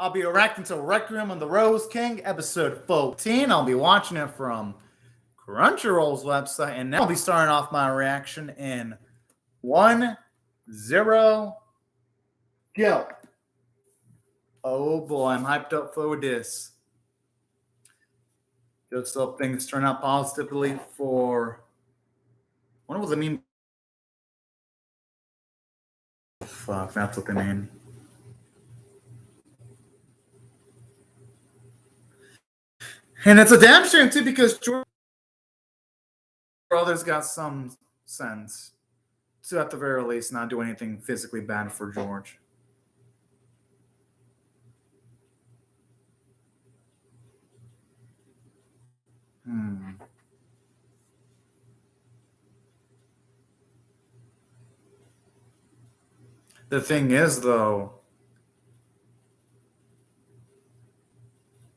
I'll be reacting to Requiem on the Rose King, episode 14. I'll be watching it from Crunchyroll's website, and now I'll be starting off my reaction in 1-0 go. Oh boy, I'm hyped up for this. Just hope things turn out positively for. What was I mean? Fuck, that's what they mean. And it's a damn shame too, because George Brothers got some sense to, at the very least, not do anything physically bad for George. The thing is, though,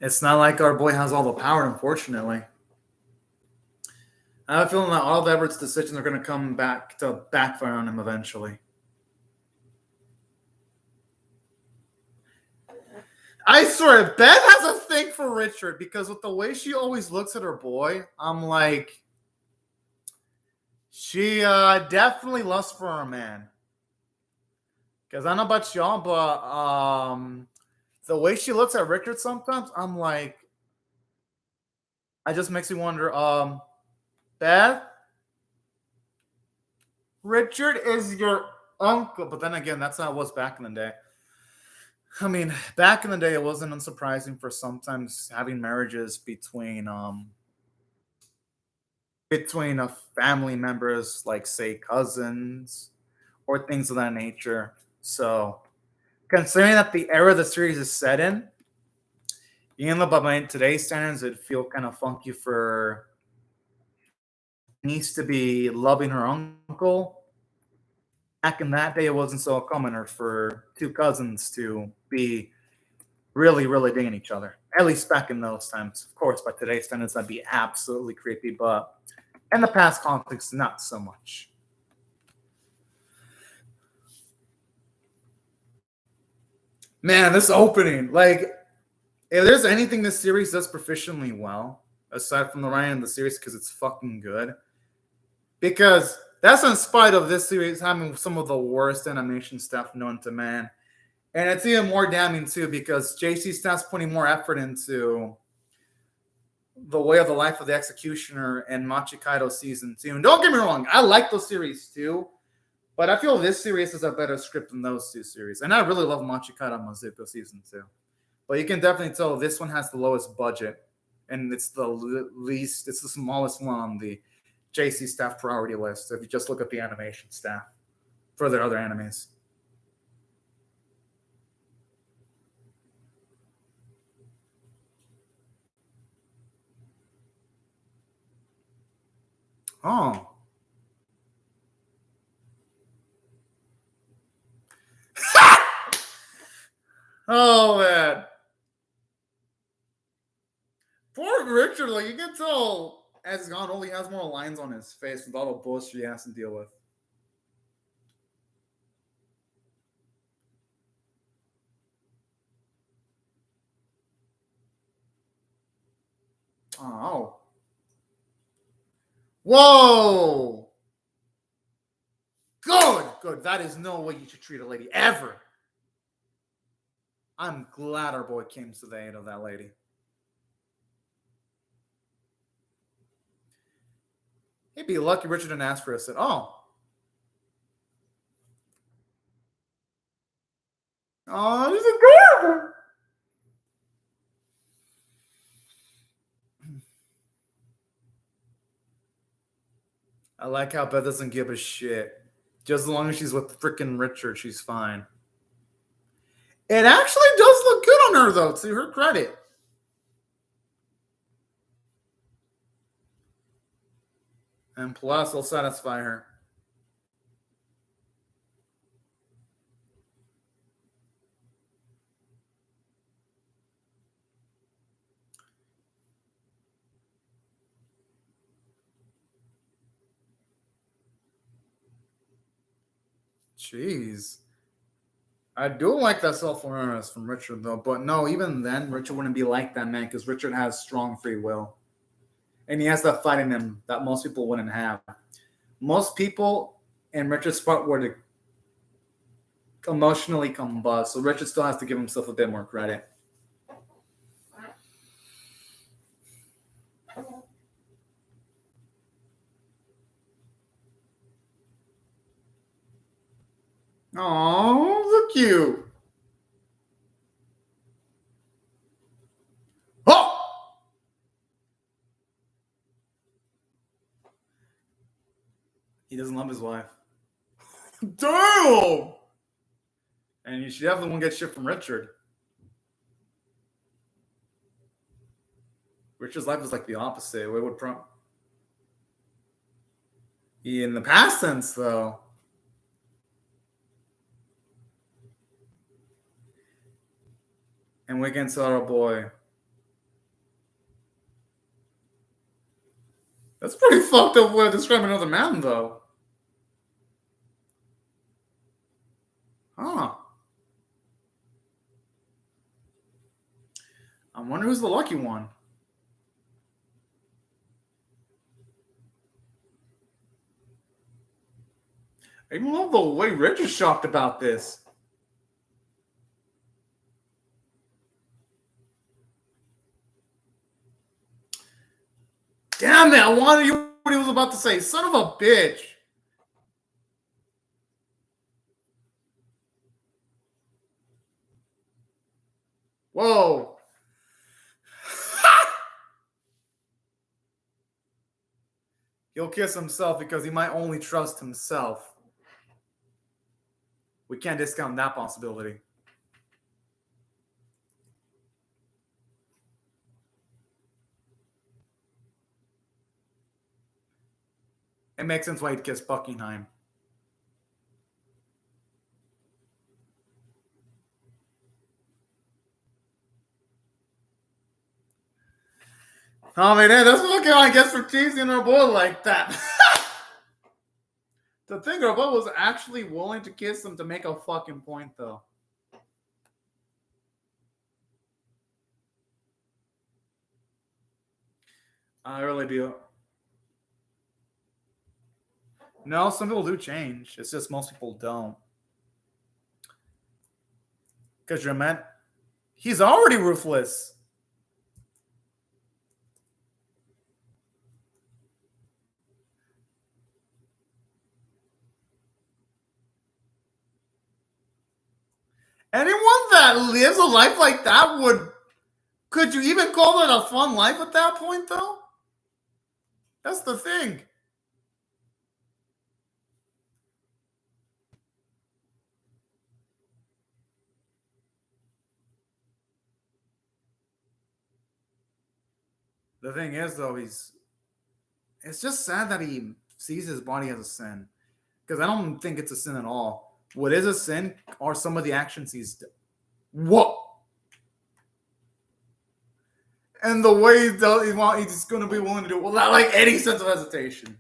it's not like our boy has all the power, unfortunately. I have a feeling that all of Everett's decisions are going to come back to backfire on him eventually. I swear, Beth has a thing for Richard, because with the way she always looks at her boy, I'm like, she definitely lusts for her man. Because I don't know about y'all, but the way she looks at Richard sometimes, I'm like, it just makes me wonder, Beth, Richard is your uncle. But then again, that's not what it was back in the day. I mean, back in the day, it wasn't unsurprising for sometimes having marriages between family members, like say cousins or things of that nature. So, considering that the era the series is set in, even though by today's standards it'd feel kind of funky for niece to be loving her uncle. Back in that day, it wasn't so common for two cousins to be really, really digging each other. At least back in those times. Of course, by today's standards, that'd be absolutely creepy. But in the past context, not so much. Man, this opening, like, if there's anything this series does proficiently well, aside from the writing of the series, because it's fucking good. Because that's in spite of this series having some of the worst animation stuff known to man. And it's even more damning, too, because JC Staff's putting more effort into the way of the life of the executioner and Machikaido season 2. And don't get me wrong, I like those series, too. But I feel this series is a better script than those two series. And I really love Machikaido and Mazuko season 2. But you can definitely tell this one has the lowest budget. And it's the least, it's the smallest one on the JC Staff priority list if you just look at the animation staff for their other animes. Oh. Oh, man. Poor Richard, like, you can tell as God only has more lines on his face with all the bullshit he has to deal with. Oh. Whoa! Good. That is no way you should treat a lady ever. I'm glad our boy came to the aid of that lady. He'd be lucky Richard didn't ask for us at all. Oh, he's adorable. I like how Beth doesn't give a shit. Just as long as she's with freaking Richard, she's fine. It actually does look good on her, though, to her credit. And plus, will satisfy her. Jeez. I do like that self-awareness from Richard, though. But no, even then, Richard wouldn't be like that, man, because Richard has strong free will. And he has that fight in him that most people wouldn't have. Most people in Richard's part were to emotionally combust. So Richard still has to give himself a bit more credit. Oh, so cute. Oh! He doesn't love his wife. Damn! And she definitely won't get shit from Richard. Richard's life is like the opposite. What would in the past tense, though. And we can tell our boy. That's pretty fucked up way to describe another man, though. Huh. I wonder who's the lucky one. I even love the way Richard's shocked about this. Damn it, I wanted you what he was about to say. Son of a bitch. Whoa. He'll kiss himself because he might only trust himself. We can't discount that possibility. It makes sense why he'd kiss Buckingham. Oh, man, that's what I guess for teasing her boy like that. To think her boy was actually willing to kiss him to make a fucking point, though. I really do. No, some people do change. It's just most people don't. Because you're meant. He's already ruthless. Anyone that lives a life like that would. Could you even call that a fun life at that point, though? That's the thing. The thing is, though, it's just sad that he sees his body as a sin. Because I don't think it's a sin at all. What is a sin are some of the actions he's done. What? And the way he's going to be willing to do it without like any sense of hesitation.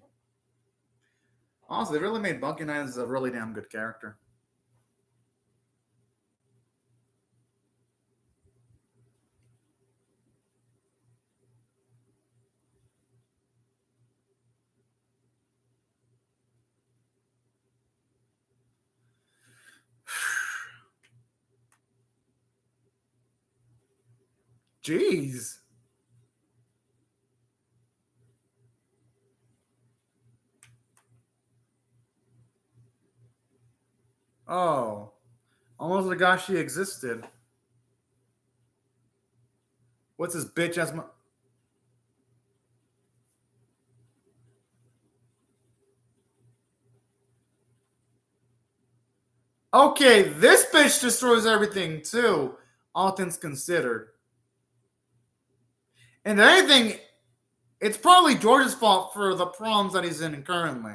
Honestly, they really made Buckingham a really damn good character. Jeez. Oh. Almost forgot she existed. What's this bitch ass? Okay, this bitch destroys everything too, all things considered. And if anything, it's probably George's fault for the problems that he's in currently.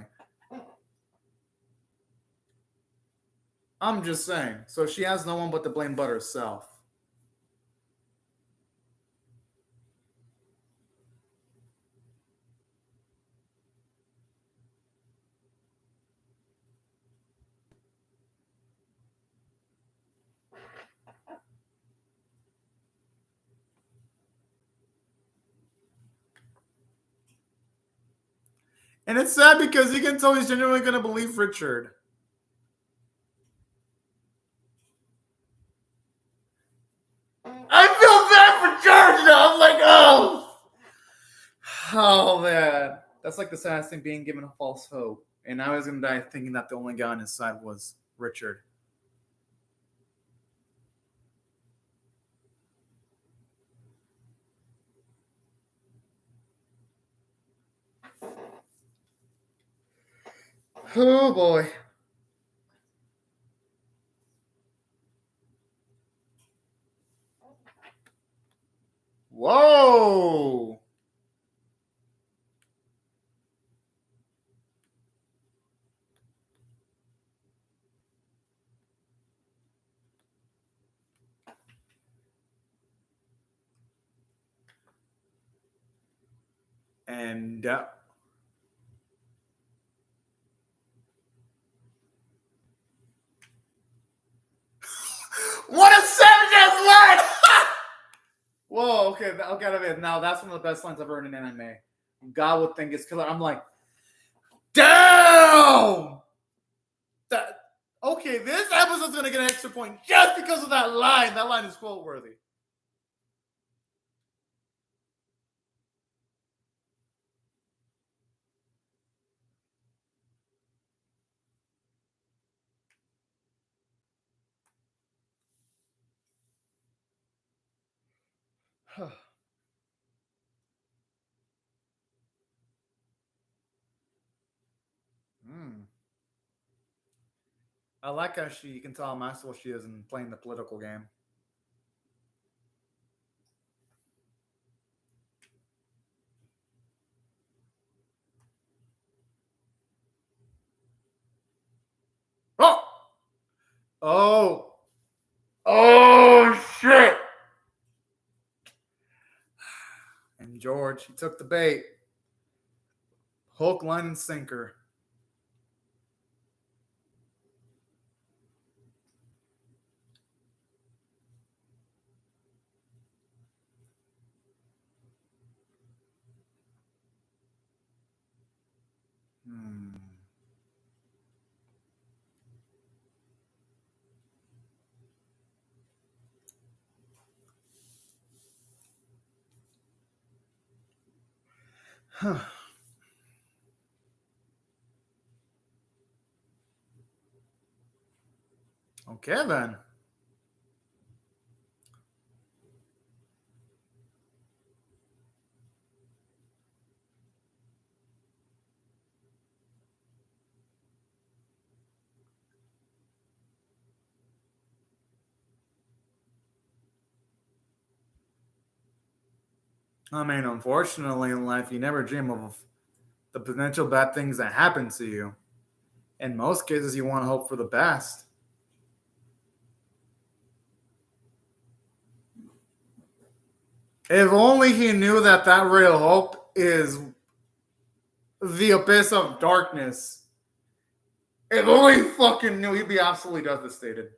I'm just saying. So she has no one but to blame but herself. And it's sad because you can tell he's genuinely going to believe Richard. I feel bad for George now. I'm like, oh man. That's like the saddest thing, being given a false hope. And I was going to die thinking that the only guy on his side was Richard. Oh boy. Whoa. And what a savage line! Whoa, okay, now that's one of the best lines I've heard in anime. God would think it's killer. I'm like, damn! Okay, this episode's gonna get an extra point just because of that line. That line is quote worthy. I like how you can tell how masterful she is in playing the political game. Oh! Oh, shit! And George, he took the bait. Hook, line, and sinker. Okay, then. I mean, unfortunately, in life, you never dream of the potential bad things that happen to you. In most cases, you want to hope for the best. If only he knew that that real hope is the abyss of darkness. If only he fucking knew, he'd be absolutely devastated.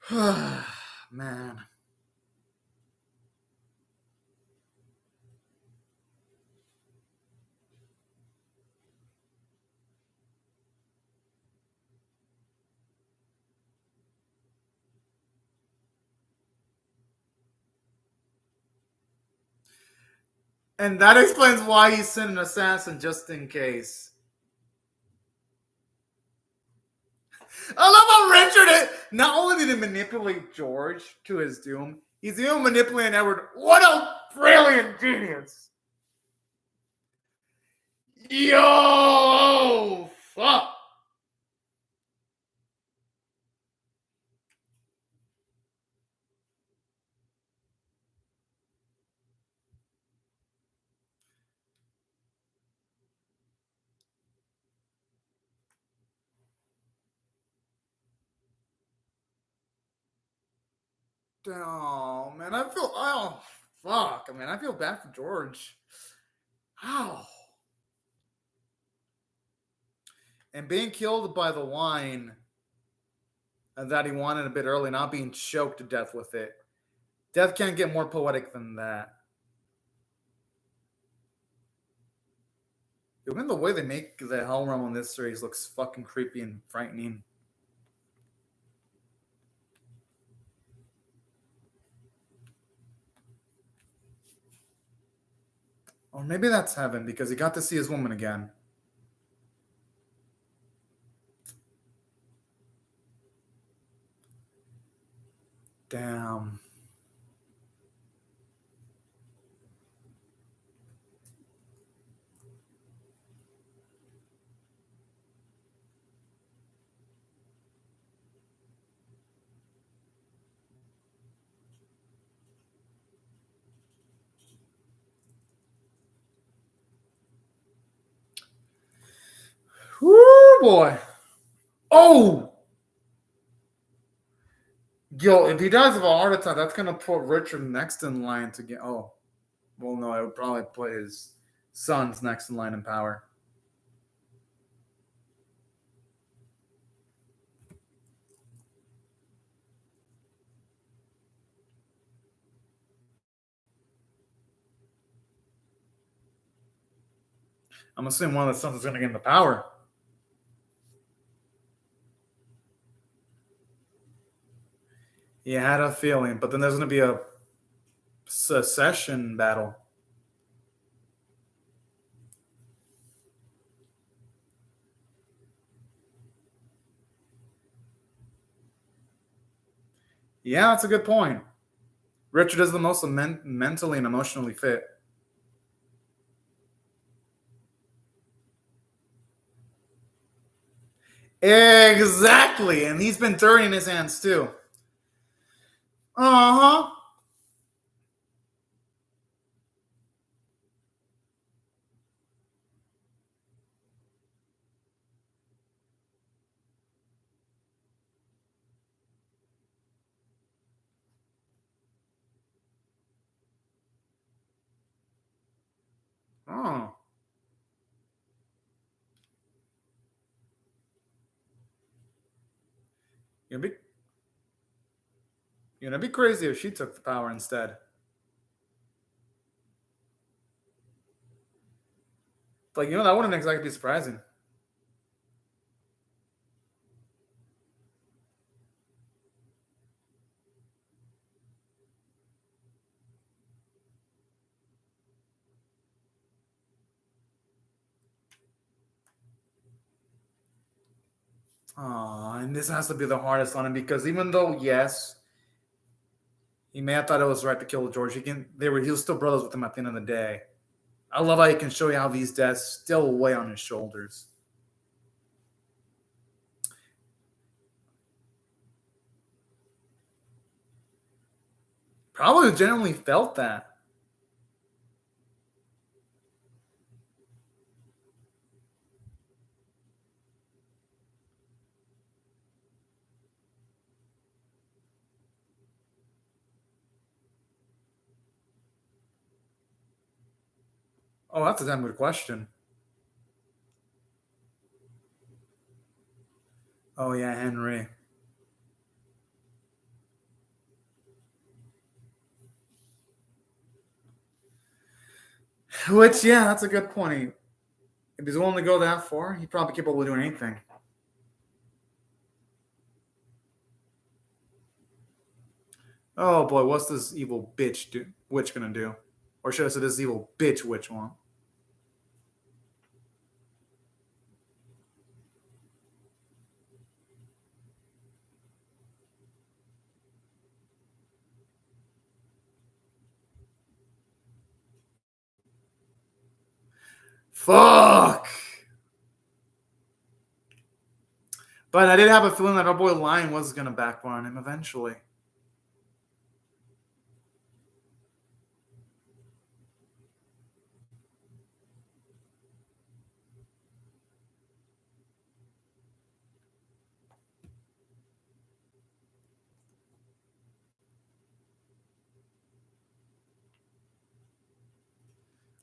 Man. And that explains why he sent an assassin just in case. I love how Richard, not only did he manipulate George to his doom, he's even manipulating Edward. What a brilliant genius! Yo! Fuck! Oh, man, fuck. I mean, I feel bad for George. Ow. And being killed by the wine that he wanted a bit early, not being choked to death with it. Death can't get more poetic than that. Even the way they make the Hell Realm in this series looks fucking creepy and frightening. Or maybe that's heaven because he got to see his woman again. Damn. Whoo, boy. Oh! Yo, if he dies of a heart attack, that's going to put Richard next in line to get... Oh. Well, no, I would probably put his sons next in line in power. I'm assuming one of the sons is going to get into power. He had a feeling, but then there's going to be a secession battle. Yeah, that's a good point. Richard is the most mentally and emotionally fit. Exactly, and he's been dirty in his hands too. Uh-huh. Oh. You're gonna be crazy if she took the power instead. Like, that wouldn't exactly be surprising. And this has to be the hardest on him because even though, yes, he may have thought it was right to kill George, he was still brothers with him at the end of the day. I love how he can show you how these deaths still weigh on his shoulders. Probably genuinely felt that. Oh, that's a damn good question. Oh, yeah, Henry. Which, yeah, that's a good point. If he's willing to go that far, he'd probably be capable of doing anything. Oh boy, what's this evil witch gonna do? Or should I say this evil bitch witch want? Fuck! But I did have a feeling that our boy Lion was gonna backfire on him eventually.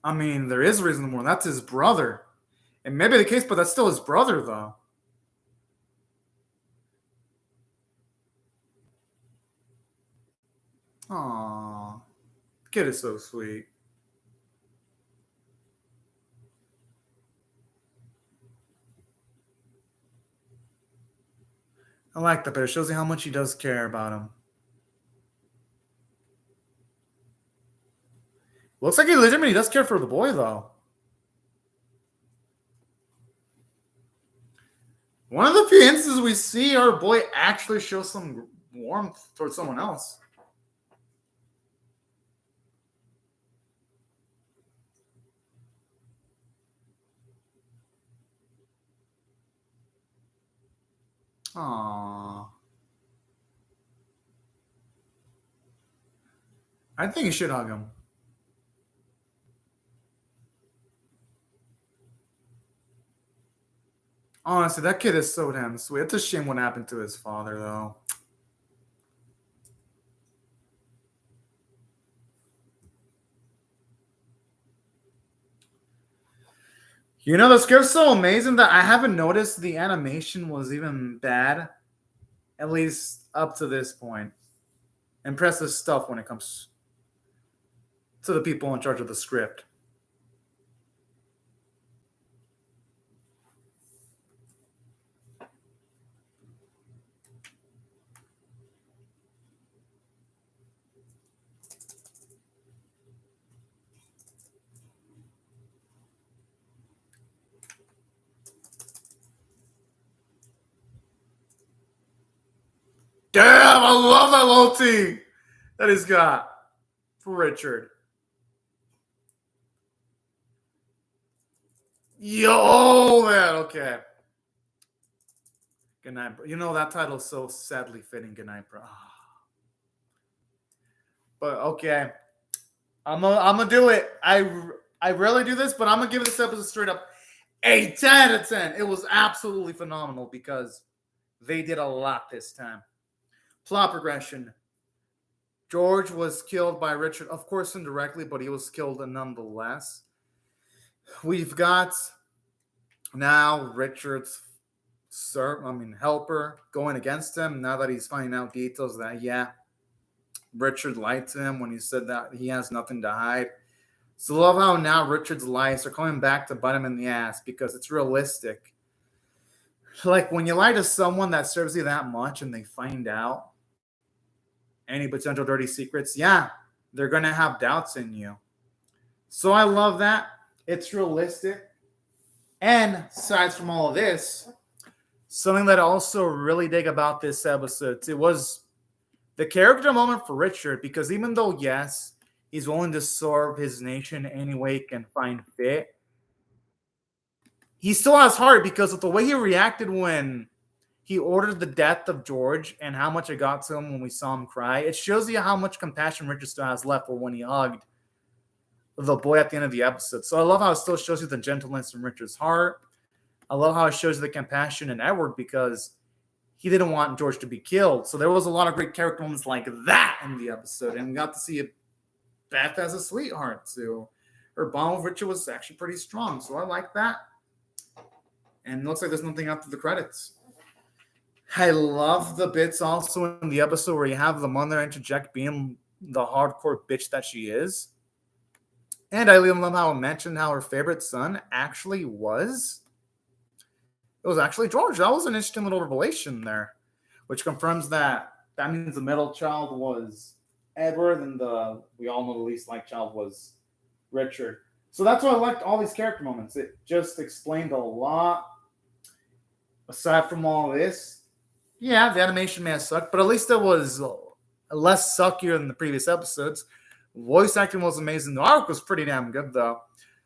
I mean, there is a reason to mourn. That's his brother. It may be the case, but that's still his brother, though. Aww. Kid is so sweet. I like that, but it shows you how much he does care about him. Looks like he legitimately does care for the boy, though. One of the few instances we see our boy actually show some warmth towards someone else. Aww. I think you should hug him. Honestly, that kid is so damn sweet. It's a shame what happened to his father, though. You know, the script's so amazing that I haven't noticed the animation was even bad, at least up to this point. Impressive stuff when it comes to the people in charge of the script. Damn, I love that little team that he's got for Richard. Yo, man, okay. Good night, bro. You know, that title's so sadly fitting. Good night, bro. But okay, I'm gonna do it. I rarely do this, but I'm gonna give this episode straight up a 10 out of 10. It was absolutely phenomenal because they did a lot this time. Plot progression. George was killed by Richard, of course indirectly, but he was killed nonetheless. We've got now Richard's helper going against him now that he's finding out details that, yeah, Richard lied to him when he said that he has nothing to hide. So love how now Richard's lies are coming back to bite him in the ass because it's realistic. Like when you lie to someone that serves you that much and they find out any potential dirty secrets, yeah, they're going to have doubts in you. So I love that. It's realistic. And aside from all of this, something that I also really dig about this episode, it was the character moment for Richard, because even though, yes, he's willing to serve his nation any way he can find fit, he still has heart because of the way he reacted when he ordered the death of George and how much it got to him when we saw him cry. It shows you how much compassion Richard still has left for when he hugged the boy at the end of the episode. So I love how it still shows you the gentleness in Richard's heart. I love how it shows you the compassion in Edward because he didn't want George to be killed. So there was a lot of great character moments like that in the episode. And we got to see Beth as a sweetheart too. Her bond with Richard was actually pretty strong. So I like that. And it looks like there's nothing after the credits. I love the bits also in the episode where you have the mother interject being the hardcore bitch that she is. And I love how it mentioned how her favorite son actually was. It was actually George. That was an interesting little revelation there, which confirms that means the middle child was Edward and we all know the least liked child was Richard. So that's why I liked all these character moments. It just explained a lot. Aside from all this, yeah, the animation may have sucked, but at least it was less suckier than the previous episodes. Voice acting was amazing. The arc was pretty damn good, though.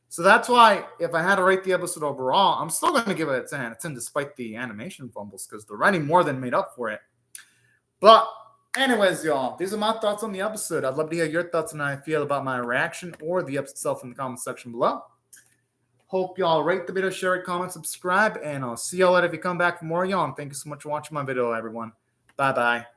So that's why, if I had to rate the episode overall, I'm still going to give it a 10 out of 10, despite the animation fumbles, because the writing more than made up for it. But anyways, y'all, these are my thoughts on the episode. I'd love to hear your thoughts on how I feel about my reaction or the episode itself in the comment section below. Hope y'all rate the video, share it, comment, subscribe, and I'll see y'all later if you come back for more, y'all. And thank you so much for watching my video, everyone. Bye-bye.